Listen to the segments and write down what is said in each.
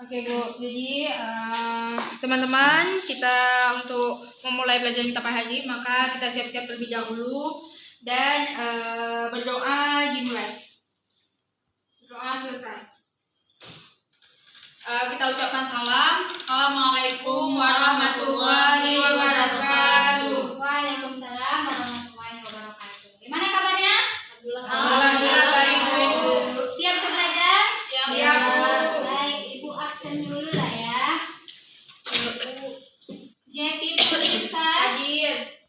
Oke Bu, jadi teman-teman kita untuk memulai pelajaran kita pagi hari, maka kita siap-siap terlebih dahulu dan berdoa dimulai. Doa selesai. Kita ucapkan salam. Assalamualaikum warahmatullahi wabarakatuh. Waalaikumsalam warahmatullahi wabarakatuh. Gimana kabarnya? Alhamdulillah baik Bu. Siap untuk belajar? Siap Bu. Baik, Ibu absen dulu lah ya. Jepi Purista, Hadir.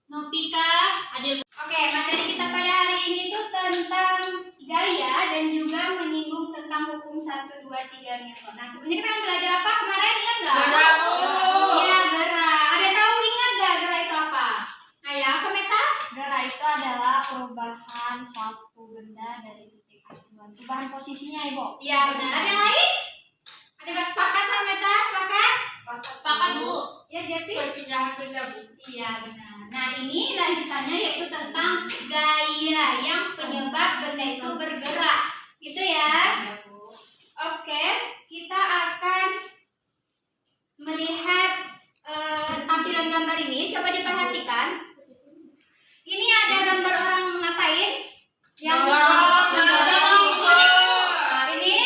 Nopika, hadir. Oke, materi kita pada hari ini tuh tentang gaya dan juga menyinggung tentang hukum 1, 2, 3 Newton. Nah, sebenarnya kita belajar apa kemarin, ingat nggak? Gerak, Bu. Iya, gerak. Ada yang tahu ingat nggak gerak itu apa? Ayo, apa Meta? Gerak itu adalah perubahan suatu benda dari titik tujuan. Perubahan posisinya, Ibu. Iya, benar. Ada yang lain? Ada nggak sepakat sama Meta? Sepakat? Sepakat, Bu. Ya, Jepi? Perpindahan benda Bu. Iya, benar. Nah, ini lanjutannya yaitu tentang gaya yang penyebab benda itu bergerak. Gitu ya. Oke, kita akan melihat tampilan gambar ini. Coba diperhatikan. Ini ada gambar orang ngapain? Yang Dorong, ini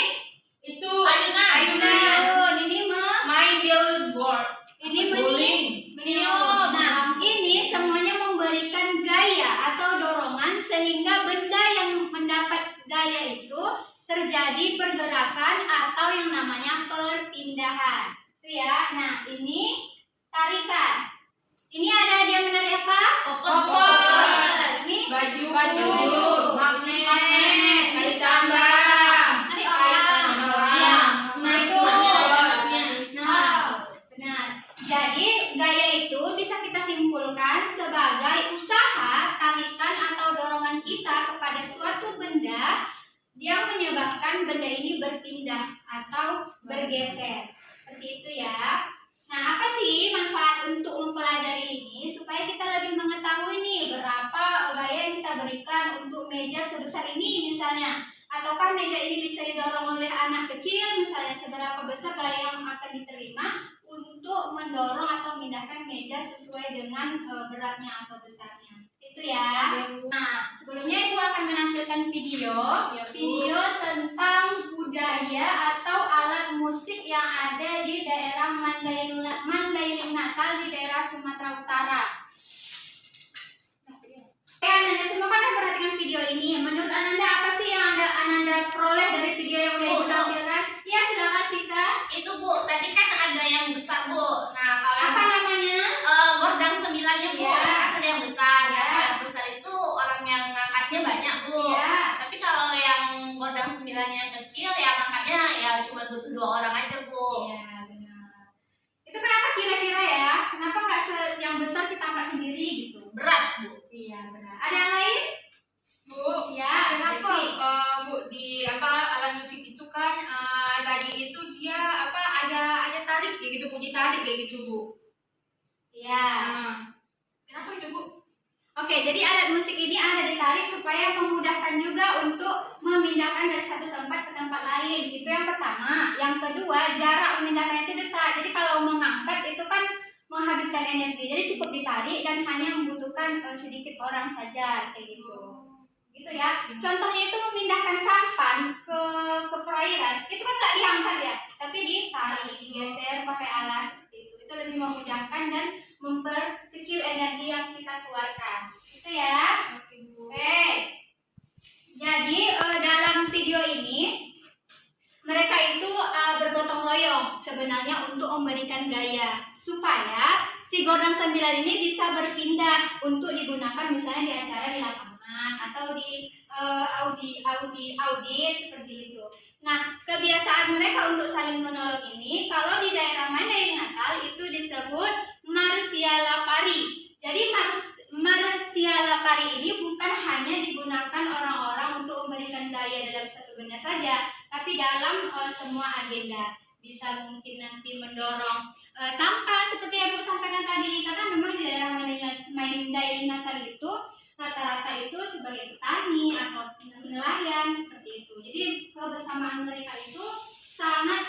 itu ayunan. Ini main billboard. ini Bowling. meniup. Nah, ini semuanya memberikan gaya atau dorongan sehingga benda yang mendapat gaya itu terjadi pergerakan atau yang namanya perpindahan. Itu ya. Nah, ini tarikan. Ini ada dia menarik apa? Koper. Ini Baju, magnet, tali tambang, menarik orang. Nah, itu. Nah, benar. Jadi gaya itu bisa kita simpulkan sebagai usaha tarikan atau dorongan kita kepada suatu benda yang menyebabkan benda ini berpindah atau bergeser. Seperti itu ya. Nah, apa sih manfaat untuk mempelajari ini? Supaya kita lebih mengetahui nih berapa gaya yang kita berikan untuk meja sebesar ini misalnya. Ataukah meja ini bisa didorong oleh anak kecil misalnya, seberapa besar gaya yang akan diterima untuk mendorong atau memindahkan meja sesuai dengan beratnya atau besarnya. Itu ya. Nah, sebelumnya Ibu akan menampilkan video tentang budaya atau alat musik yang ada di daerah Mandailing Natal di daerah Sumatera Utara. Ananda semua kan udah perhatikan video ini. Menurut Ananda apa sih yang Ananda peroleh dari video yang udah Ibu tampilkan? Ya, silakan Vika. Itu, Bu. Tadi kan ada yang besar, Bu. Nah, kalau yang Apa namanya? gordang 9-nya, Bu. Iya. Kan ada yang besar. Iya. Nah, kalau yang besar itu orang yang ngangkatnya banyak, Bu. Iya. Tapi kalau yang gordang 9-nya yang kecil, ya ngangkatnya ya cuma butuh 2 orang aja, Bu. Iya, benar. Itu kenapa kira-kira ya? Kenapa nggak yang besar kita angkat sendiri gitu? Berat, Bu. Iya, benar. Ada yang lain? Bu, Ya, kenapa Devi. Bu di alat musik itu kan tadi itu dia ada tarik kayak gitu, kunci tarik kayak gitu Bu. Iya. Nah, kenapa itu Bu? Oke, jadi alat musik ini ada ditarik supaya memudahkan juga untuk memindahkan dari satu tempat ke tempat lain. Itu yang pertama. Yang kedua, jarak memindahkannya itu dekat. Jadi kalau mengangkat itu kan menghabiskan energi. Jadi cukup ditarik dan hanya membutuhkan sedikit orang saja kayak gitu. Gitu ya. Contohnya itu memindahkan sampan ke perairan. Itu kan nggak diangkat ya, tapi ditarik, digeser pakai alat seperti itu. Itu lebih memudahkan dan memperkecil energi yang kita keluarkan. Gitu ya. Oke Bu. Oke. Jadi dalam video ini mereka itu bergotong royong sebenarnya untuk memberikan gaya supaya si gordang 9 ini bisa berpindah untuk digunakan misalnya di acara di lapangan atau di audit seperti itu. Nah, kebiasaan mereka untuk saling menolong ini kalau di daerah Mandailing Natal itu disebut marsialapari. Jadi marsialapari ini bukan hanya digunakan orang-orang untuk memberikan gaya dalam satu benda saja, tapi dalam semua agenda. Bisa mungkin nanti mendorong sampah seperti yang Bu sampaikan tadi, karena memang di daerah Mandailing Natal itu rata-rata itu sebagai petani atau nelayan seperti itu. Jadi kebersamaan mereka itu sangat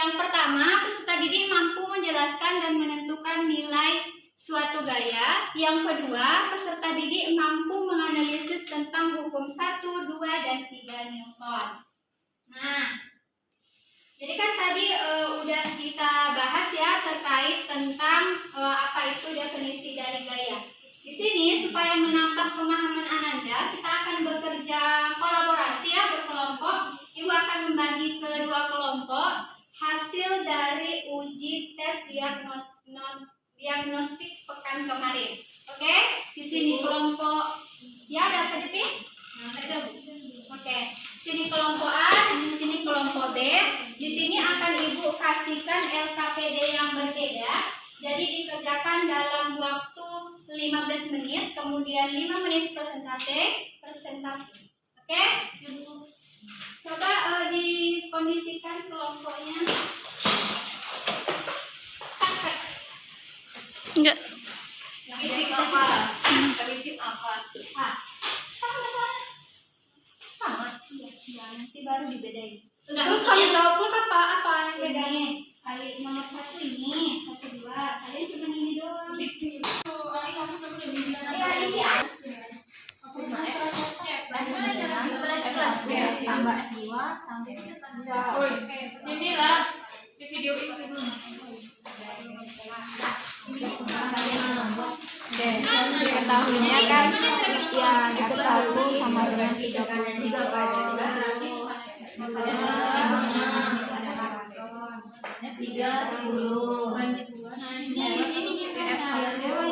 Yang pertama, peserta didik mampu menjelaskan dan menentukan nilai suatu gaya. Yang kedua, peserta didik mampu menganalisis tentang hukum 1, 2, dan 3 Newton. Nah, jadi kan tadi udah kita bahas ya terkait tentang apa itu definisi dari gaya. Di sini supaya menambah pemahaman Ananda, kita akan bekerja kolaborasi ya, berkelompok. Ibu akan membagi ke 2 kelompok hasil dari uji tes diagnostik pekan kemarin. Oke, di sini kelompok ya ada apa Devi? Oke, sini kelompok A, di sini kelompok B. Di sini akan Ibu kasihkan LKPD yang berbeda. Jadi dikerjakan dalam waktu 15 menit, kemudian 5 menit presentasi. Oke? Coba dikondisikan kelompoknya. Enggak. Sama. Iya, nanti baru dibedain. Terus kamu jawab pun apa yang beda? Bedanya kali nomor 1 ini, 1, 2. Kalian cuma ini doang. Ya, isi aja. Tambah 2 tambah Inilah di video itu dulu. diketahuinya kan ya diketahui sama dengan 30.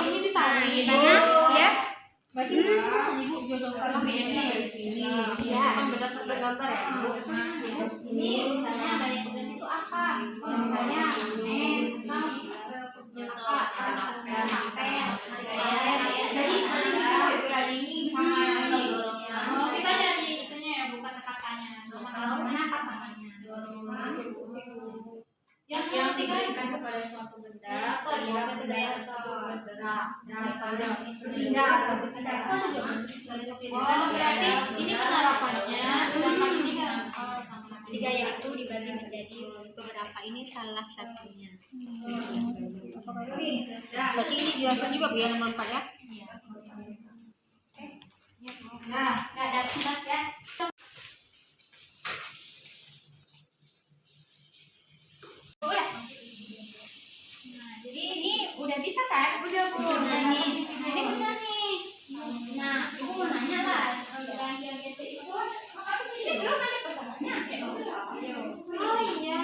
Ini ditarik Ya. Berarti Ibu jodohkan ini. Ya. Berdasarkan gambar ya, Bu. Ini misalnya gaya tugas itu apa? Misalnya Jadi ini sama ini. Oh, kita dari itunya ya, bukan kata-katanya. Mana pasangannya? Yang diberikan kepada suatu benda sehingga benda gaya tersebut bergerak. Sehingga Berarti ini penerapannya, sedangkan ini kan jadi gaya itu dibagi menjadi beberapa, ini salah satunya. berarti ini jelasan juga Bu ya nomor 4 ya. Nah, nggak ada tugas ya. Udah. Nah, jadi ini udah bisa kan? Udah Bu. Nah, ini benar nih. Nah, Ibu mau nanya lah. Gantian gesek itu, ini belum ada pasangannya. Oh iya.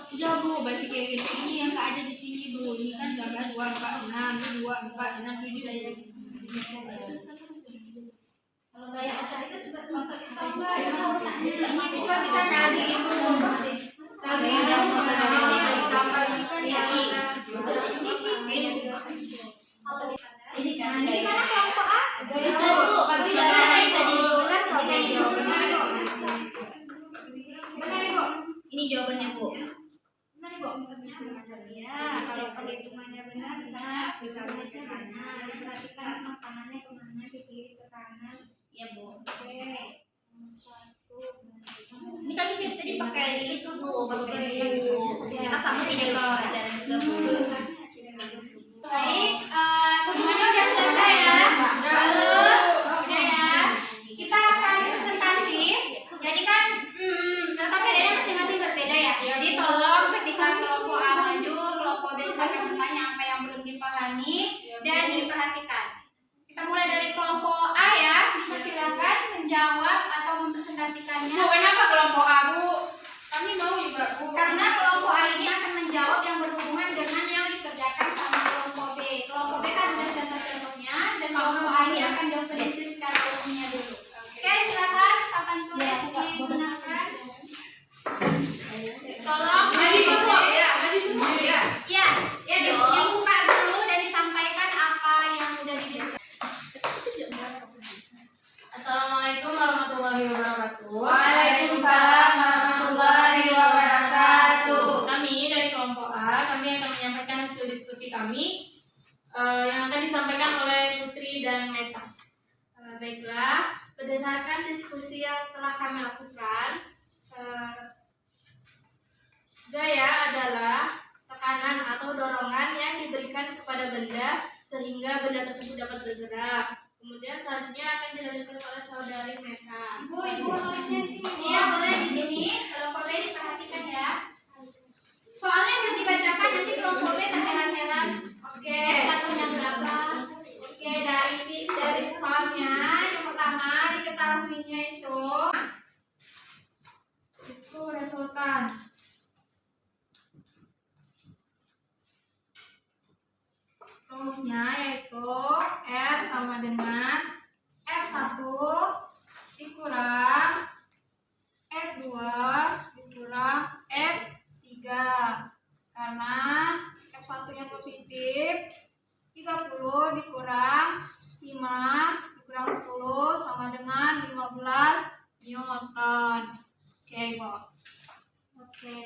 Udah Bu, berarti kayak gitu ini yang nggak ada di sini Bu. Ini kan gambar 2, 4, 6, 2, 4, 6, 7. Kalau gaya otak itu seperti otak itu Ini bukan kita cari itu. Tadi ini tambah ini kan ya. ini kan. Nah, ini mana kelompok A? Bisa Bu, tapi dari tadi Benar kok. Benar Bu. ini jawabannya Bu. Benar Bu. Ya, kalau perhitungannya benar bisa tulisnya kanan. Perhatikan tangannya kemana, ke kiri, ke kanan. Ya Bu. Oke. Ini kami tadi pakai itu Bu, pakai buku. Kita sama video pelajaran juga Bu. Baik, semuanya udah selesai ya. Lalu, udah ya. Kita akan presentasi. Jadi kan, LKPD-nya masing-masing berbeda ya. Jadi tolong ketika kelompok A maju, kelompok B silakan bertanya apa yang belum dipahami dan diperhatikan. Kita mulai dari kelompok A ya. Silakan menjawab atau mempresentasikannya. Bu, kenapa kelompok A Bu? Kami mau juga Bu. Karena kelompok A ini akan menjawab yang berhubungan dengan yang dikerjakan sama kelompok B. Kelompok B kan ada contoh-contohnya dan kelompok A ini akan definisi secara umumnya dulu. Oke, silakan papan tulis digunakan. Tolong Bagi semua ya, bagi semua ya. ya, dibuka dulu dan disampaikan apa yang udah didiskusikan. Assalamualaikum warahmatullahi wabarakatuh. Waalaikumsalam warahmatullahi wabarakatuh. Kami dari kelompok A, kami akan menyampaikan hasil diskusi kami yang akan disampaikan oleh Putri dan Meta. Baiklah, berdasarkan diskusi yang telah kami lakukan, gaya adalah tekanan atau dorongan yang diberikan kepada benda sehingga benda tersebut dapat bergerak. Kemudian selanjutnya akan dilanjutkan oleh saudari Meka. Ibu nulisnya di sini. Iya, boleh di sini. Kelompok B diperhatikan ya. Soalnya belum dibacakan nanti kelompok B terheran-heran. Oke, satunya berapa? Oke, dari soalnya yang pertama diketahuinya itu resultan. Rumusnya yaitu R sama dengan F1 dikurang F2 dikurang F3, karena F1 nya positif. 30 dikurang 5 dikurang 10 sama dengan 15 Newton. Oke, Bu. Oke.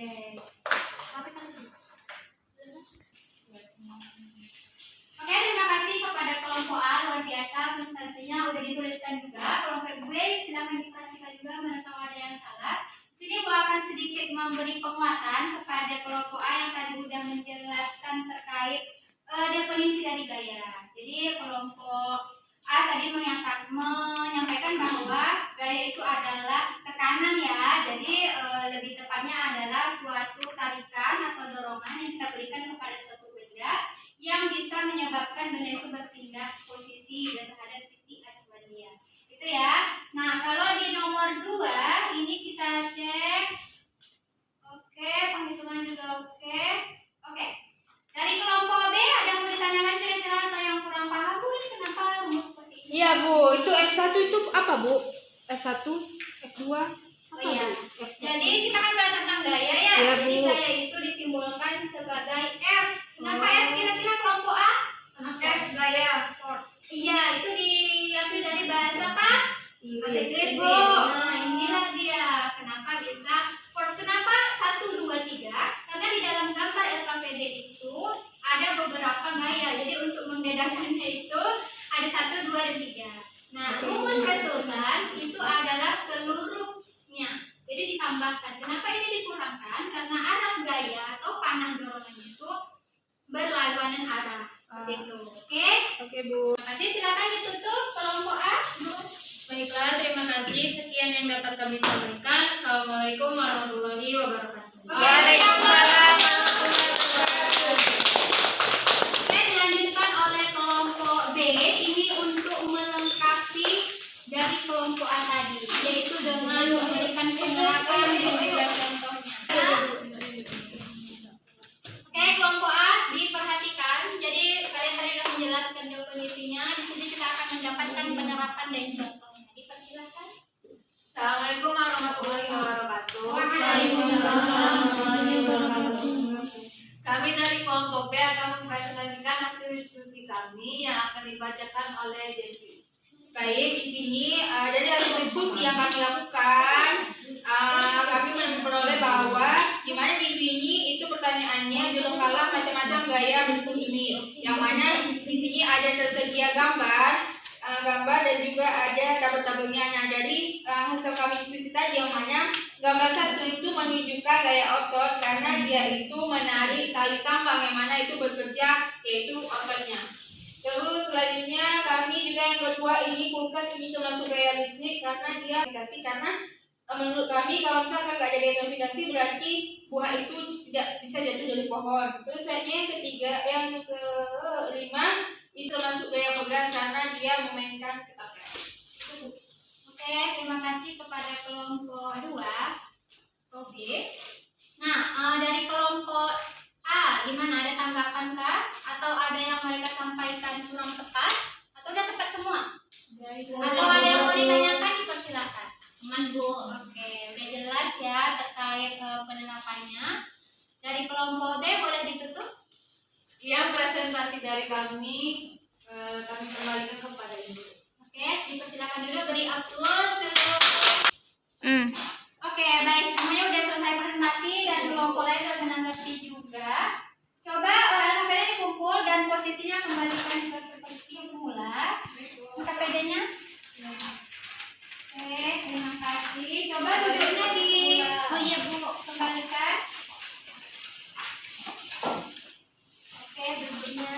Oke, terima kasih kepada kelompok A, luar biasa presentasinya udah dituliskan juga. Kelompok B silakan diperhatikan juga mana tahu ada yang salah. Sini Bu akan sedikit memberi penguatan kepada kelompok A yang tadi udah menjelaskan terkait definisi dari gaya. Jadi kelompok A tadi menyampaikan bahwa gaya itu adalah tekanan ya. Jadi lebih tepatnya adalah suatu tarikan atau dorongan yang kita berikan kepada suatu benda yang bisa menyebabkan benda itu berpindah posisi dan terhadap titik acuan dia. Itu ya. Nah, kalau di nomor 2 ini kita cek. Oke, penghitungan juga oke. Oke. Dari kelompok B ada yang mau ditanyakan kira-kira atau yang kurang paham, Bu? Ini kenapa rumus seperti ini? Iya, Bu. Itu F1 itu apa, Bu? F1, F2. Oh iya. Jadi kita kan belajar tentang gaya ya. Iya, Jadi Bu. gaya itu disimbolkan sebagai F. Kenapa F kira-kira kelompok A? F gaya. Iya, itu diambil dari bahasa apa? Bahasa Inggris, Bu. Inggris. Nah, inilah dia. Kenapa bisa force? Kenapa 1, 2, 3? Karena di dalam gambar LKPD itu ada beberapa gaya. Jadi untuk membedakannya itu ada 1, 2, dan 3. Nah, rumus resultan itu adalah seluruhnya. Jadi ditambahkan. Kenapa ini dikurangkan? Karena arah gaya atau panah dorongannya itu berlawanan arah. Seperti itu. Oke? Oke, Bu. Terima kasih. Silakan ditutup kelompok A. Baiklah, terima kasih. Sekian yang dapat kami sampaikan. Assalamualaikum warahmatullahi wabarakatuh. Waalaikumsalam. Oke, dilanjutkan oleh kelompok B. Ini untuk melengkapi dari kelompok A tadi, yaitu dengan memberikan penerapan dan juga contohnya. Oke, kelompok A diperhatikan. Jadi kalian tadi sudah menjelaskan definisinya. Di sini kita akan mendapatkan penerapan dan contohnya. Dipersilakan. Assalamualaikum warahmatullahi wabarakatuh. Waalaikumsalam warahmatullahi wabarakatuh. Kami dari kelompok B akan mempresentasikan hasil diskusi kami yang akan dibacakan oleh Devi. Baik, di sini dari hasil diskusi yang kami lakukan, kami memperoleh bahwa gimana di sini itu pertanyaannya dilengkapi macam-macam gaya berikut ini. Yang mana di sini ada tersedia gambar dan juga ada tabel-tabelnya. Nah, dari hasil kami diskusi tadi yang mana gambar 1 itu menunjukkan gaya otot karena dia itu menarik tali tambang yang mana itu bekerja yaitu ototnya. Terus selanjutnya kami juga yang kedua ini kulkas ini termasuk gaya listrik karena dia gravitasi, karena menurut kami kalau misalkan nggak ada gaya gravitasi berarti buah itu tidak bisa jatuh dari pohon. Terus selanjutnya yang ketiga, yang kelima itu termasuk gaya pegas karena dia memainkan ketapel. Oke, terima kasih kepada kelompok 2, OB. Nah, dari kelompok A, gimana? Ada tanggapan kah? Atau ada yang mereka sampaikan kurang tepat? Atau udah tepat semua? Atau ada yang mau ditanyakan? Dipersilakan. Aman, Bu. Oke, udah jelas ya terkait penerapannya. Dari kelompok B boleh ditutup? Sekian presentasi dari kami. Kami kembalikan kepada Ibu. Oke, dipersilakan dulu, beri aplaus dulu. Oke, baik, semuanya udah selesai presentasi dan kelompok lain sudah menanggapi juga. Coba LKPD dikumpul dan posisinya kembalikan ke seperti semula. LKPD-nya Coba duduknya oh iya Bu, kembalikan. Oke, duduknya.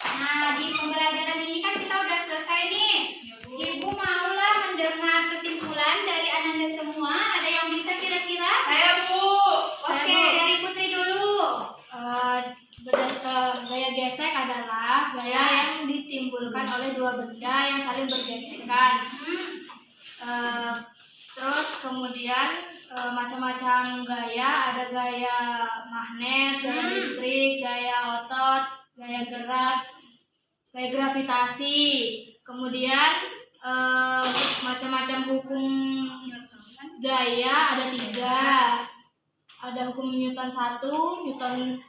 Nah, di pembelajaran ini kan kita udah selesai nih. Ibu maulah mendengar kesimpulan dari Ananda semua. Ada yang bisa kira-kira? Saya Bu. Oke, dari Putri dulu. Gaya gesek adalah gaya yang ditimbulkan oleh dua benda yang saling bergesekan. Terus kemudian macam-macam gaya, ada gaya magnet, gaya listrik, gaya otot, gaya gerak, gaya gravitasi. Kemudian macam-macam hukum gaya ada 3. Ada hukum Newton 1, Newton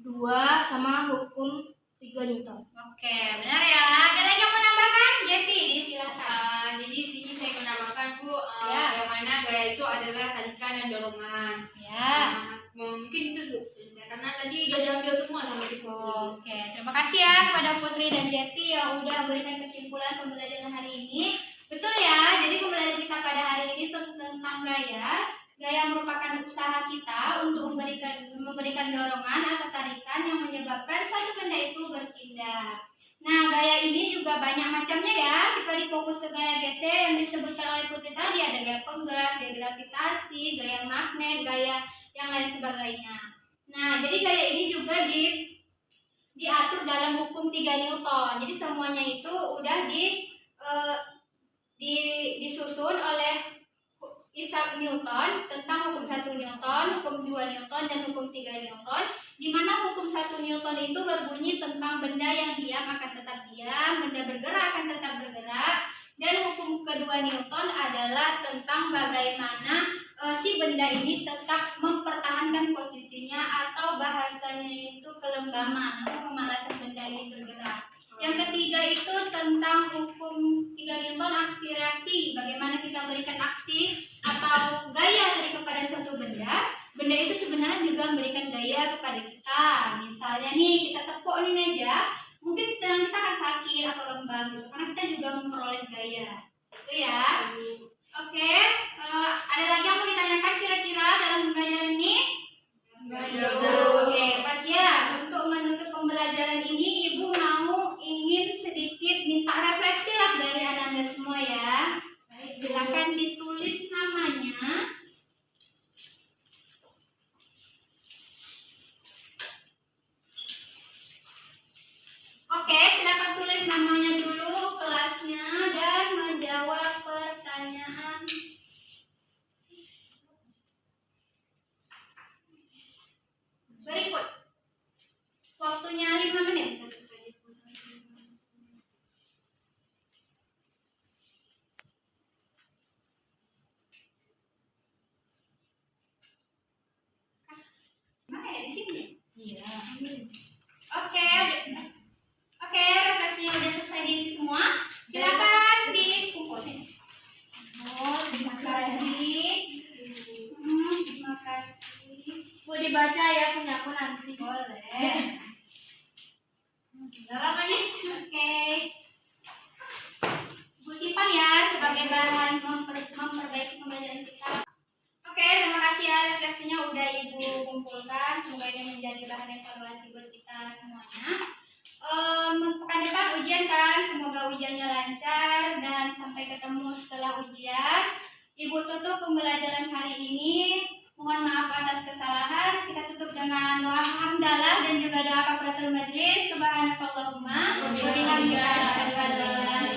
2, sama hukum 3 Newton. Oke, benar ya. Ada lagi yang mau nambahkan? Jeffy, silakan. Jadi sini saya menambahkan Bu, Ya. yang mana gaya itu adalah tarikan dan dorongan. Ya. Mungkin itu Bu, karena tadi udah diambil semua sama si Putri. Oke, terima kasih ya kepada Putri dan Jeti yang udah berikan kesimpulan pembelajaran hari ini. Betul ya, jadi pembelajaran kita pada hari ini tentang gaya. Gaya merupakan usaha kita untuk memberikan dorongan atau tarikan yang menyebabkan satu benda itu berpindah. Nah, gaya ini juga banyak macamnya ya. Kita difokus ke gaya gesek yang disebutkan oleh Putri tadi. Ada gaya penggas, gaya gravitasi, gaya magnet, gaya yang lain sebagainya. Nah, jadi gaya ini juga diatur dalam hukum 3 Newton. Jadi semuanya itu udah disusun oleh Isaac Newton tentang hukum 1 Newton, hukum 2 Newton, dan hukum 3 Newton, di mana hukum 1 Newton itu berbunyi tentang benda yang diam akan tetap diam, benda bergerak akan tetap bergerak, dan hukum kedua Newton adalah tentang bagaimana si benda ini tetap mempertahankan posisinya atau bahasanya itu kelembaman atau pemalasan benda ini bergerak. Yang ketiga itu tentang hukum 3 Newton, aksi reaksi. Bagaimana kita memberikan aksi atau gaya dari kepada suatu benda. Benda itu sebenarnya juga memberikan gaya kepada kita. Misalnya nih kita tepuk nih meja, mungkin kita akan sakit atau lembab gitu, karena kita juga memperoleh gaya. Itu ya. Oke, ada lagi yang mau ditanyakan kira-kira dalam pembelajaran ini? Oke, pas ya. Untuk menutup pembelajaran ini, Ibu ingin sedikit minta refleksi lah dari Ananda semua ya. Silakan ditulis namanya. Oke, silakan tulis namanya dulu, kelasnya, dan menjawab pertanyaan. Berikut. Waktunya 5 menit. Mana ya, di sini? Iya. Oke, refleksinya udah selesai diisi semua. Silakan dikumpulin. Terima kasih. Terima kasih. Bu dibaca ya punya aku nanti. Boleh. Jalan lagi. Oke. Bu simpan ya sebagai bahan memperbaiki pembelajaran kita. Oke, terima kasih ya refleksinya udah Ibu kumpulkan. Semoga ini menjadi bahan evaluasi buat kita semuanya. Pekan depan ujian kan, semoga ujiannya lancar dan sampai ketemu setelah ujian. Ibu tutup pembelajaran hari ini. Mohon maaf atas kesalahan. Kita tutup dengan doa hamdalah dan juga doa kafaratul majlis. Subhanakallahumma wa bihamdika asyhadu an la ilaha illa